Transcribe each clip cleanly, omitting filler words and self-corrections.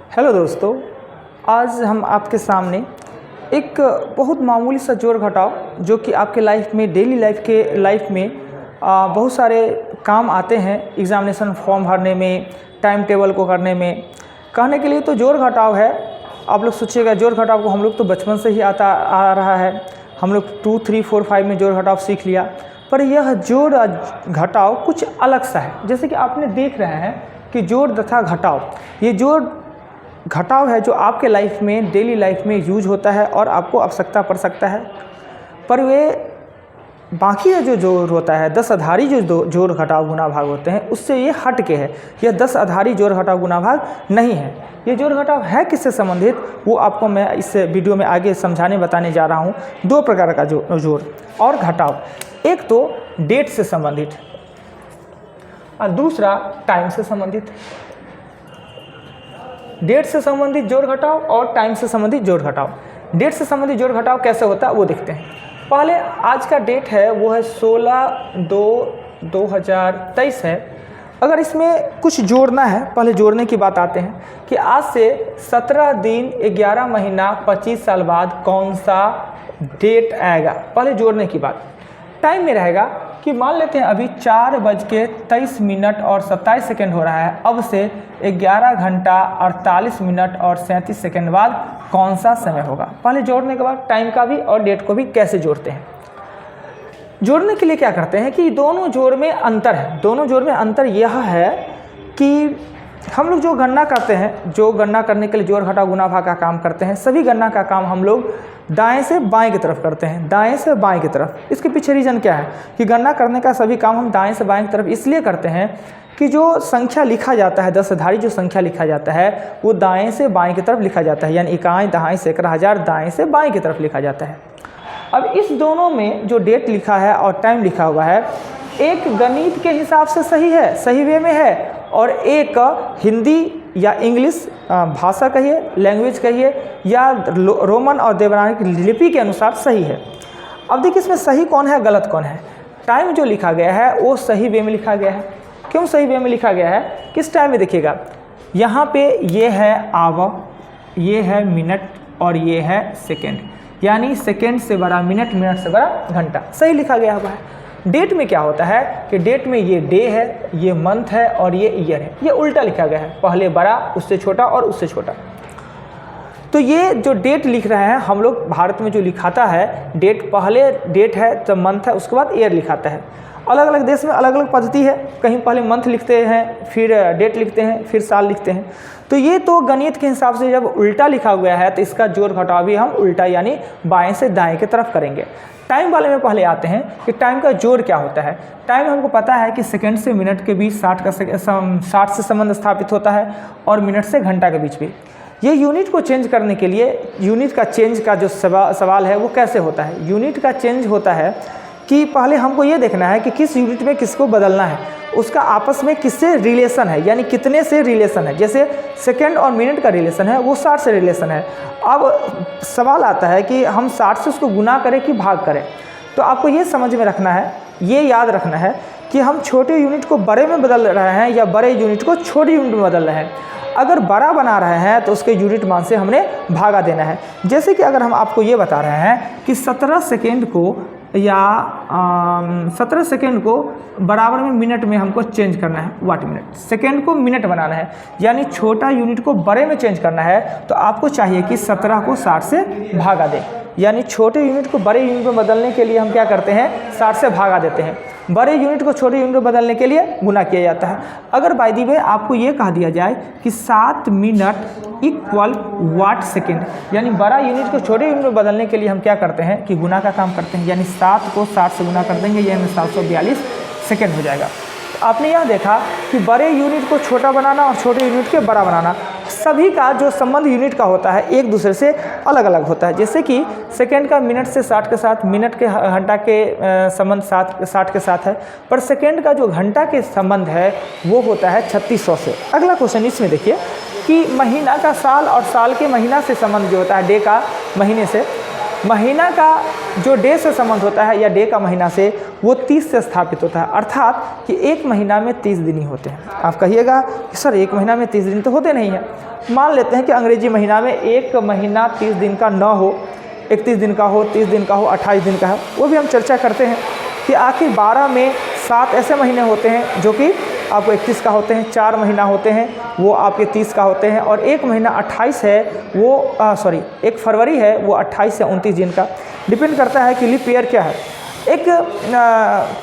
Hello दोस्तों, आज हम आपके सामने एक बहुत मामूली सा जोड़ घटाव जो कि आपके लाइफ में डेली लाइफ में बहुत सारे काम आते हैं। एग्ज़ामिनेशन फॉर्म भरने में, टाइम टेबल को करने में, कहने के लिए तो जोड़ घटाव है। आप लोग सोचिएगा, जोड़ घटाव को हम लोग तो बचपन से ही आता आ रहा है। हम लोग 2, 3, 4, 5 में जोड़ घटाव सीख लिया, पर यह जोड़ घटाव कुछ अलग सा है। जैसे कि आपने देख रहे हैं कि जोड़ तथा घटाव, ये जोड़ घटाव है जो आपके लाइफ में, डेली लाइफ में यूज होता है और आपको आवश्यकता पड़ सकता है। पर वे बाकी जो जोड़ होता है, 10 आधारी जो जोड़ घटाव गुना भाग होते हैं, उससे ये हट के है। यह 10 आधारी जोड़ घटाव गुना भाग नहीं है। ये जोड़ घटाव है किससे संबंधित, वो आपको मैं इस वीडियो में आगे बताने जा रहा हूँ। 2 प्रकार का जोड़ और घटाव, एक तो डेट से संबंधित और दूसरा टाइम से संबंधित। डेट से संबंधित जोड़ घटाव और टाइम से संबंधित जोड़ घटाव। डेट से संबंधित जोड़ घटाव कैसे होता है वो देखते हैं। पहले आज का डेट है वो है 16/2/2023 है। अगर इसमें कुछ जोड़ना है, पहले जोड़ने की बात आते हैं कि आज से 17 दिन 11 महीना 25 साल बाद कौन सा डेट आएगा। पहले जोड़ने की बात। टाइम में रहेगा कि मान लेते हैं अभी 4:23 और 27 हो रहा है। अब से 11 घंटा 48 मिनट और 37 सेकेंड बाद कौन सा समय होगा। पहले जोड़ने के बाद टाइम का भी और डेट को भी कैसे जोड़ते हैं। जोड़ने के लिए क्या करते हैं कि दोनों जोड़ में अंतर है। दोनों जोड़ में अंतर यह है कि हम लोग जो गणना करते हैं, जो गणना करने के लिए जोड़ घटाव गुना भाग का काम करते हैं, सभी गणना का काम हम लोग दाएं से बाएं की तरफ करते हैं। दाएं से बाएं की तरफ। इसके पीछे रीज़न क्या है कि गणना करने का सभी काम हम दाएं से बाएं की तरफ इसलिए करते हैं कि जो संख्या लिखा जाता है, 10 आधारी जो संख्या लिखा जाता है, वो दाएं से बाएं की तरफ लिखा जाता है। यानी इकाई, दहाई, सैकड़ा, हजार दाएं से बाएं की तरफ लिखा जाता है। अब इस दोनों में जो डेट लिखा है और टाइम लिखा हुआ है, एक गणित के हिसाब से सही है, सही वे में है, और एक हिंदी या इंग्लिश भाषा कहिए, लैंग्वेज कहिए, या रोमन और देवनागरी लिपि के अनुसार सही है। अब देखिए इसमें सही कौन है, गलत कौन है। टाइम जो लिखा गया है वो सही वे में लिखा गया है। क्यों सही वे में लिखा गया है? किस टाइम में देखिएगा, यहाँ पे ये है आवर, ये है मिनट और ये है सेकेंड। यानी सेकेंड से बड़ा मिनट, मिनट से बड़ा घंटा, सही लिखा गया हुआ है। डेट में क्या होता है कि डेट में ये डे है, ये मंथ है और ये ईयर है। ये उल्टा लिखा गया है, पहले बड़ा, उससे छोटा और उससे छोटा। तो ये जो डेट लिख रहे हैं हम लोग, भारत में जो लिखाता है डेट, पहले डेट है तब मंथ है, उसके बाद ईयर लिखाता है। अलग अलग देश में अलग अलग पद्धति है, कहीं पहले मंथ लिखते हैं, फिर डेट लिखते हैं, फिर साल लिखते हैं। तो ये तो गणित के हिसाब से जब उल्टा लिखा हुआ है तो इसका जोड़ घटाव भी हम उल्टा यानी बाएं से दाएं की तरफ करेंगे। टाइम वाले में पहले आते हैं कि टाइम का जोड़ क्या होता है। टाइम हमको पता है कि सेकंड से मिनट के बीच 60 से संबंध स्थापित होता है और मिनट से घंटा के बीच भी। ये यूनिट को चेंज करने के लिए, यूनिट का चेंज का जो सवाल है वो कैसे होता है। यूनिट का चेंज होता है कि पहले हमको ये देखना है कि किस यूनिट में किसको बदलना है, उसका आपस में किससे रिलेशन है, यानी कितने से रिलेशन है। जैसे सेकंड और मिनट का रिलेशन है वो 60 से रिलेशन है। अब सवाल आता है कि हम 60 से उसको गुना करें कि भाग करें। तो आपको ये समझ में रखना है, ये याद रखना है कि हम छोटे यूनिट को बड़े में बदल रहे हैं या बड़े यूनिट को छोटे यूनिट में बदल रहे हैं। अगर बड़ा बना रहे हैं तो उसके यूनिट मान से हमने भागा देना है। जैसे कि अगर हम आपको ये बता रहे हैं कि 17 सेकेंड को या 17 सेकेंड को बराबर में मिनट में हमको चेंज करना है, वाट मिनट। सेकेंड को मिनट बनाना है, यानी छोटा यूनिट को बड़े में चेंज करना है। तो आपको चाहिए कि 17 को 60 से भागा दें। यानी छोटे यूनिट को बड़े यूनिट में बदलने के लिए हम क्या करते हैं, 60 से भागा देते हैं। बड़े यूनिट को छोटे यूनिट में बदलने के लिए गुना किया जाता है। अगर बाय द वे आपको ये कहा दिया जाए कि 7 मिनट इक्वल वाट सेकेंड, यानी बड़ा यूनिट को छोटे यूनिट में बदलने के लिए हम क्या करते हैं कि गुना का काम करते हैं। यानी 7 को 60 से गुना कर देंगे, यानी 742 सेकेंड हो जाएगा। आपने यह देखा कि बड़े यूनिट को छोटा बनाना और छोटे यूनिट के बड़ा बनाना, सभी का जो संबंध यूनिट का होता है एक दूसरे से अलग अलग होता है। जैसे कि सेकेंड का मिनट से 60 के साथ, मिनट के घंटा के संबंध 60 के साथ है, पर सेकेंड का जो घंटा के संबंध है वो होता है 3600 से। अगला क्वेश्चन इसमें देखिए कि महीना का साल और साल के महीना से संबंध जो होता है, डे का महीने से, महीना का जो डे से संबंध होता है या डे का महीना से, वो 30 से स्थापित होता है, अर्थात कि एक महीना में 30 दिन ही होते हैं। आप कहिएगा कि सर एक महीना में 30 दिन तो होते नहीं हैं। मान लेते हैं कि अंग्रेजी महीना में एक महीना 30 दिन का न हो, 31 दिन का हो, 30 दिन का हो, 28 दिन का हो, वो भी हम चर्चा करते हैं कि आखिर 12 में 7 ऐसे महीने होते हैं जो कि आपको 31 का होते हैं, 4 महीना होते हैं वो आपके 30 का होते हैं, और एक महीना 28 है वो 1 फरवरी है वो 28 से 29 दिन का। डिपेंड करता है कि लीप ईयर क्या है। एक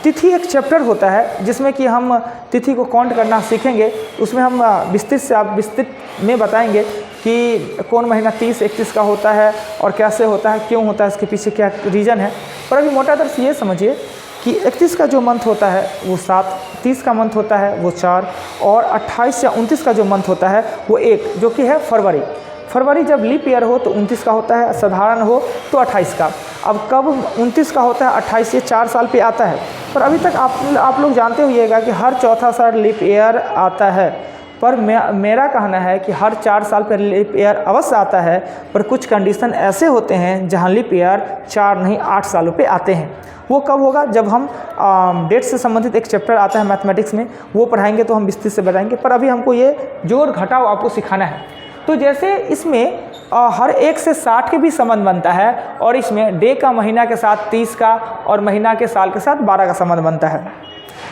तिथि एक चैप्टर होता है जिसमें कि हम तिथि को काउंट करना सीखेंगे, उसमें हम विस्तृत में बताएंगे कि कौन महीना 30, 31 का होता है और कैसे होता है, क्यों होता है, इसके पीछे क्या रीज़न है। पर अभी मोटा तौर से ये समझिए कि 31 का जो मंथ होता है वो 7, 30 का मंथ होता है वो 4, और 28 या 29 का जो मंथ होता है वो 1, जो कि है फरवरी। फरवरी जब लीप ईयर हो तो 29 का होता है, साधारण हो तो 28 का। अब कब 29 का होता है, 28 से 4 साल पे आता है। पर अभी तक आप लोग जानते होइएगा कि हर चौथा साल लीप ईयर आता है, पर मेरा कहना है कि हर 4 साल पर लीप ईयर अवश्य आता है, पर कुछ कंडीशन ऐसे होते हैं जहां लीप ईयर 4 नहीं 8 सालों पे आते हैं। वो कब होगा, जब हम डेट से संबंधित एक चैप्टर आता है मैथमेटिक्स में, वो पढ़ाएंगे तो हम विस्तृत से बताएंगे। पर अभी हमको ये जोड़ घटाव आपको सिखाना है। तो जैसे इसमें हर 1 से 60 के भी संबंध बनता है, और इसमें डे का महीना के साथ 30 का और महीना के साल के साथ 12 का संबंध बनता है।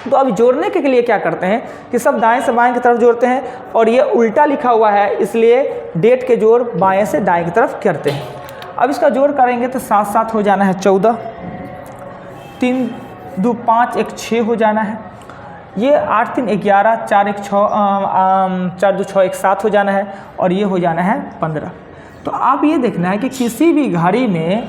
तो अब जोड़ने के लिए क्या करते हैं कि सब दाएं से बाएं की तरफ जोड़ते हैं, और ये उल्टा लिखा हुआ है इसलिए डेट के जोड़ बाएं से दाएं की तरफ करते हैं। अब इसका जोड़ करेंगे तो 7 7 हो जाना है 14, 3 2 5 1 6 हो जाना है, ये 8 3 11, 4 1 6 4 2 6 1 7 हो जाना है, और ये हो जाना है 15। तो आप ये देखना है कि किसी भी घड़ी में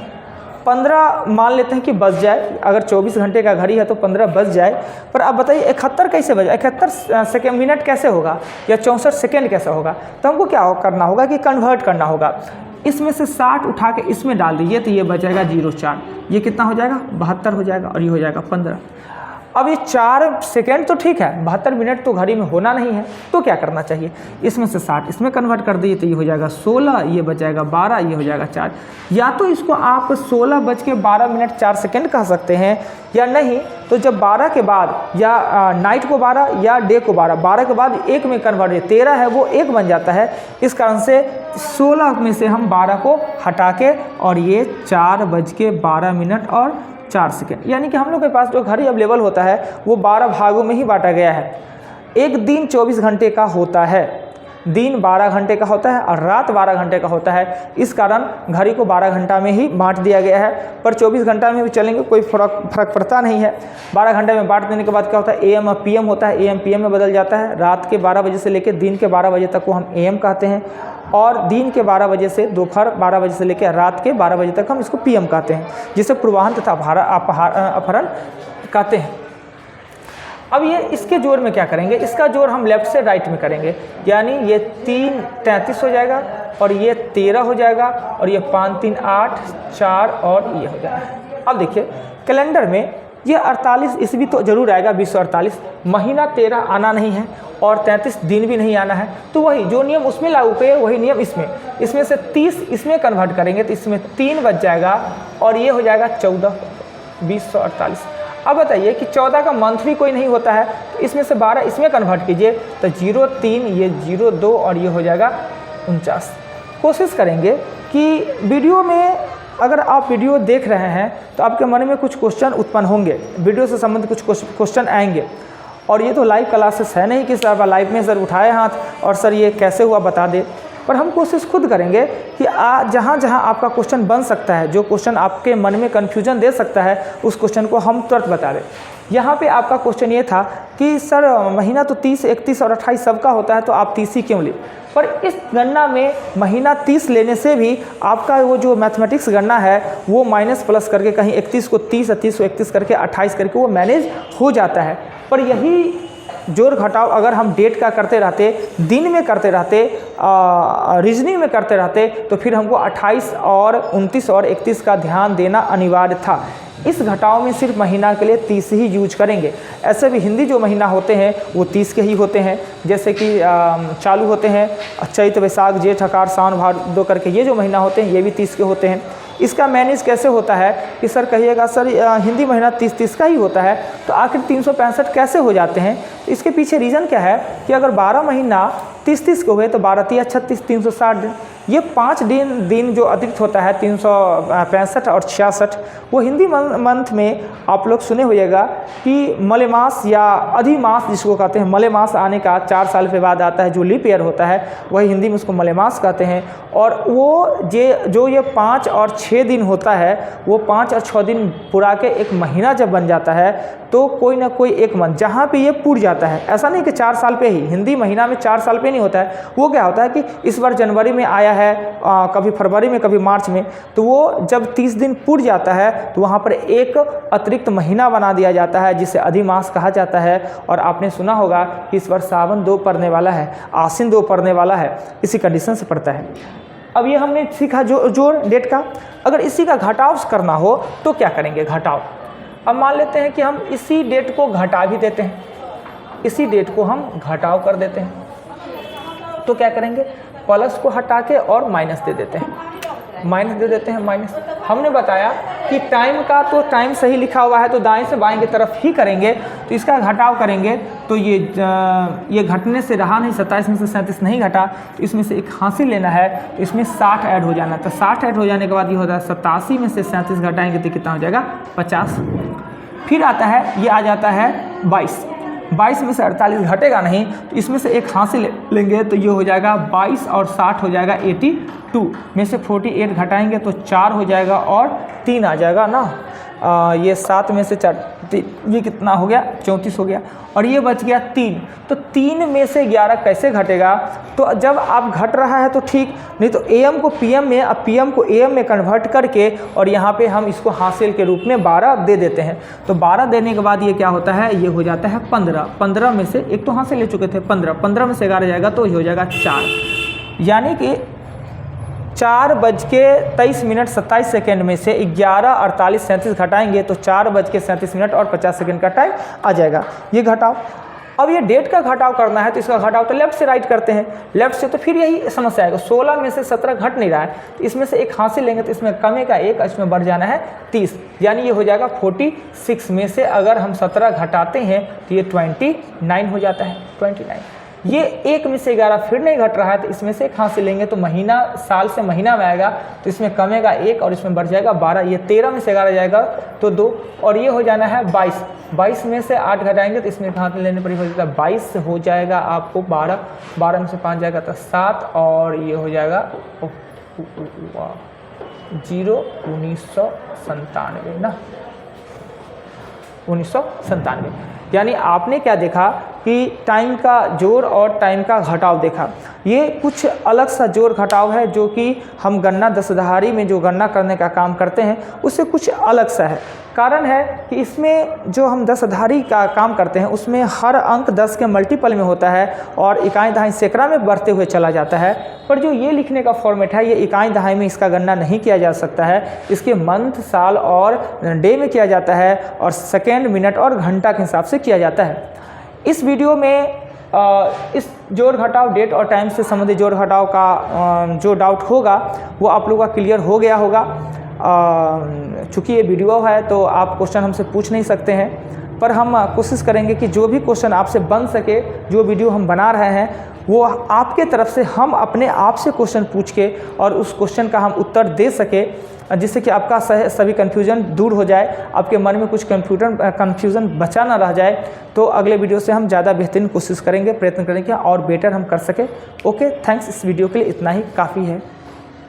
15 मान लेते हैं कि बज जाए, अगर 24 घंटे का घड़ी है तो 15 बज जाए। पर आप बताइए 71 कैसे बजे, 71 मिनट कैसे होगा, या 64 सेकेंड कैसे होगा। तो हमको क्या करना होगा कि कन्वर्ट करना होगा। इसमें से 60 उठा के इसमें डाल दीजिए तो ये बचेगा 04, ये कितना हो जाएगा 72 हो जाएगा, और ये हो जाएगा 15। अब ये 4 सेकेंड तो ठीक है, 72 मिनट तो घड़ी में होना नहीं है, तो क्या करना चाहिए, इसमें से 60 इसमें कन्वर्ट कर दीजिए तो ये हो जाएगा 16, ये बचाएगा 12, ये हो जाएगा 4। या तो इसको आप 16:12 4 सेकेंड कह सकते हैं, या नहीं तो जब 12 के बाद या नाइट को 12 या डे को 12 के बाद 1 में कन्वर्ट 13 है वो 1 बन जाता है। इस कारण से 16 में से हम 12 को हटा के, और ये 4:12 और 4 सेकेंड, यानी कि हम लोग के पास जो घड़ी अवेलेबल होता है वो 12 भागों में ही बांटा गया है। एक दिन 24 घंटे का होता है, दिन 12 घंटे का होता है और रात 12 घंटे का होता है। इस कारण घड़ी को 12 घंटा में ही बांट दिया गया है, पर 24 घंटा में भी चलेंगे कोई फर्क पड़ता नहीं है। 12 घंटे में बांट देने के बाद क्या होता है, AM और PM होता है, AM PM में बदल जाता है। रात के 12 बजे से लेकर दिन के 12 बजे तक को हम AM कहते हैं, और दिन के 12 बजे से दोपहर 12 बजे से लेकर रात के 12 बजे तक हम इसको PM कहते हैं, जिसे पूर्वाह्न तथा अपहरण कहते हैं। अब ये इसके जोड़ में क्या करेंगे, इसका जोड़ हम लेफ्ट से राइट में करेंगे, यानी ये 3 33 हो जाएगा, और ये 13 हो जाएगा, और ये 5 3 8 4 और ये हो जाएगा। अब देखिए कैलेंडर में ये 48 ईस्वी तो जरूर आएगा, 2048, महीना 13 आना नहीं है, और 33 दिन भी नहीं आना है। तो वही जो नियम उसमें लागू करें वही नियम इसमें से 30 इसमें कन्वर्ट करेंगे तो इसमें 3 बच जाएगा, और ये हो जाएगा 14 2048। अब बताइए कि 14 का मंथ भी कोई नहीं होता है, तो इसमें से 12 इसमें कन्वर्ट कीजिए तो 03, ये 02, और ये हो जाएगा 49। कोशिश करेंगे कि वीडियो में, अगर आप वीडियो देख रहे हैं तो आपके मन में कुछ क्वेश्चन उत्पन्न होंगे, वीडियो से संबंधित कुछ क्वेश्चन आएंगे। और ये तो लाइव क्लासेस है नहीं कि सर लाइव में सर उठाए हाथ और सर ये कैसे हुआ बता दे, पर हम कोशिश खुद करेंगे कि जहाँ जहाँ आपका क्वेश्चन बन सकता है, जो क्वेश्चन आपके मन में कन्फ्यूजन दे सकता है, उस क्वेश्चन को हम तुरंत बता दें। यहाँ पे आपका क्वेश्चन ये था कि सर महीना तो 30, 31 और 28 सबका होता है, तो आप 30 ही क्यों ले। पर इस गणना में महीना 30 लेने से भी आपका वो जो मैथमेटिक्स गणना है वो माइनस प्लस करके कहीं 31 को 30, 30 को 31 करके 28 करके वो मैनेज हो जाता है। पर यही जोड़ घटाव अगर हम डेट का करते रहते, दिन में करते रहते, रीजनिंग में करते रहते, तो फिर हमको 28 और 29 और 31 का ध्यान देना अनिवार्य था। इस घटाव में सिर्फ महीना के लिए 30 ही यूज करेंगे। ऐसे भी हिंदी जो महीना होते हैं वो 30 के ही होते हैं, जैसे कि चालू होते हैं चैत वैशाख जेठ आषाढ़ सावन भादो करके, ये जो महीना होते हैं ये भी 30 के होते हैं। इसका मैनेज कैसे होता है कि सर कहिएगा सर हिंदी महीना 30-30 का ही होता है, तो आखिर 365 कैसे हो जाते हैं? इसके पीछे रीज़न क्या है कि अगर 12 महीना 30-30 के हुए तो 12×3 = 36, 360 दिन। ये 5 दिन जो अतिरिक्त होता है 365 और 66, वो हिंदी मंथ में आप लोग सुने होइएगा कि मलेमास या अधिमास जिसको कहते हैं, मलेमास आने का 4 साल के बाद आता है, जो लीप ईयर होता है वही हिंदी में उसको मलेमास कहते हैं। और वो जो ये 5 और 6 दिन होता है, वो 5 और 6 दिन पूरा के एक महीना जब बन जाता है तो कोई ना कोई एक मंथ जहाँ पे ये पूर जाता है। ऐसा नहीं कि 4 साल पे ही, हिंदी महीना में 4 साल पे नहीं होता है। वो क्या होता है कि इस बार जनवरी में आया है, कभी फरवरी में, कभी मार्च में, तो वो जब 30 दिन पूर जाता है तो वहाँ पर एक अतिरिक्त महीना बना दिया जाता है जिसे अधिमास कहा जाता है। और आपने सुना होगा कि इस बार सावन 2 पड़ने वाला है, आश्विन 2 पड़ने वाला है, इसी कंडीशन से पड़ता है। अब ये हमने सीखा जोड़ डेट का। अगर इसी का घटाव करना हो तो क्या करेंगे? घटाव। अब मान लेते हैं कि हम इसी डेट को घटा भी देते हैं, इसी डेट को हम घटाव कर देते हैं, तो क्या करेंगे? प्लस को हटा के और माइनस दे देते हैं, माइनस दे देते हैं, माइनस। हमने बताया कि टाइम का तो टाइम सही लिखा हुआ है तो दाएं से बाएं की तरफ ही करेंगे, तो इसका घटाव करेंगे तो ये घटने से रहा नहीं, 27 में से 37 नहीं घटा, तो इसमें से एक हासिल लेना है, तो इसमें 60 ऐड हो जाना। तो 60 ऐड हो जाने के बाद ये होता है 87 में से 37 घटाएंगे तो कितना हो जाएगा? 50। फिर आता है, ये आ जाता है 22 में से 48 घटेगा नहीं, तो इसमें से एक हासिल लेंगे तो ये हो जाएगा 22 और 60 हो जाएगा 82 में से 48 घटाएंगे तो 4 हो जाएगा और 3 आ जाएगा ना। ये 7 में से 4, ये कितना हो गया? 34 हो गया। और ये बच गया 3, तो 3 में से 11 कैसे घटेगा? तो जब आप घट रहा है तो ठीक, नहीं तो AM को PM में, अब PM को AM में कन्वर्ट करके और यहाँ पे हम इसको हासिल के रूप में 12 दे देते हैं। तो 12 देने के बाद ये क्या होता है? ये हो जाता है 15। 15 में से एक तो हासिल ले चुके थे 15 में से 11 जाएगा तो ये हो जाएगा 4, यानी कि 4:23:27 में से 11:48:37 घटाएंगे तो 4:37 और 50 सेकेंड का टाइम आ जाएगा। ये घटाव। अब ये डेट का घटाव करना है तो इसका घटाव तो लेफ्ट से राइट करते हैं, लेफ्ट से, तो फिर यही समस्या आएगा। 16 में से 17 घट नहीं रहा है, तो इसमें से एक हासिल लेंगे तो इसमें कमेगा 1, इसमें बढ़ जाना है 30, यानी ये हो जाएगा 46 में से अगर हम 17 घटाते हैं तो ये 29 हो जाता है, 29। ये 1 में से 11 फिर नहीं घट रहा है, तो इसमें से एक हासिल लेंगे तो महीना साल से महीना में आएगा, तो इसमें कमेगा 1 और इसमें बढ़ जाएगा 12। ये 13 में से 11 जाएगा तो 2, और ये हो जाना है 22। 22 में से 8 घटाएंगे तो इसमें हाथ लेने पर हो जाएगा 22 हो जाएगा आपको 12। 12 में से 5 जाएगा तो 7 और ये हो जाएगा 1997 ना, 1997। यानी आपने क्या देखा कि टाइम का जोड़ और टाइम का घटाव देखा। ये कुछ अलग सा जोड़ घटाव है जो कि हम गणना दसधारी में जो गणना करने का काम करते हैं उससे कुछ अलग सा है। कारण है कि इसमें जो हम दसधारी का काम करते हैं उसमें हर अंक 10 के मल्टीपल में होता है और इकाई दहाई सैकड़ा में बढ़ते हुए चला जाता है। पर जो ये लिखने का फॉर्मेट है ये इकाई दहाई में इसका गणना नहीं किया जा सकता है, इसके मंथ, साल और डे में किया जाता है और सेकेंड, मिनट और घंटा के हिसाब से किया जाता है। इस वीडियो में इस जोड़ घटाव, डेट और टाइम से संबंधित जोड़ घटाव का जो डाउट होगा वो आप लोगों का क्लियर हो गया होगा। चूँकि ये वीडियो है तो आप क्वेश्चन हमसे पूछ नहीं सकते हैं, पर हम कोशिश करेंगे कि जो भी क्वेश्चन आपसे बन सके, जो वीडियो हम बना रहे हैं वो आपके तरफ से हम अपने आप से क्वेश्चन पूछ के और उस क्वेश्चन का हम उत्तर दे सके, जिससे कि आपका सभी कन्फ्यूज़न दूर हो जाए, आपके मन में कुछ कन्फ्यूज़न बचा ना रह जाए। तो अगले वीडियो से हम ज़्यादा बेहतरीन कोशिश करेंगे, प्रयत्न करेंगे और बेटर हम कर सके। Okay, thanks. इस वीडियो के लिए इतना ही काफ़ी है।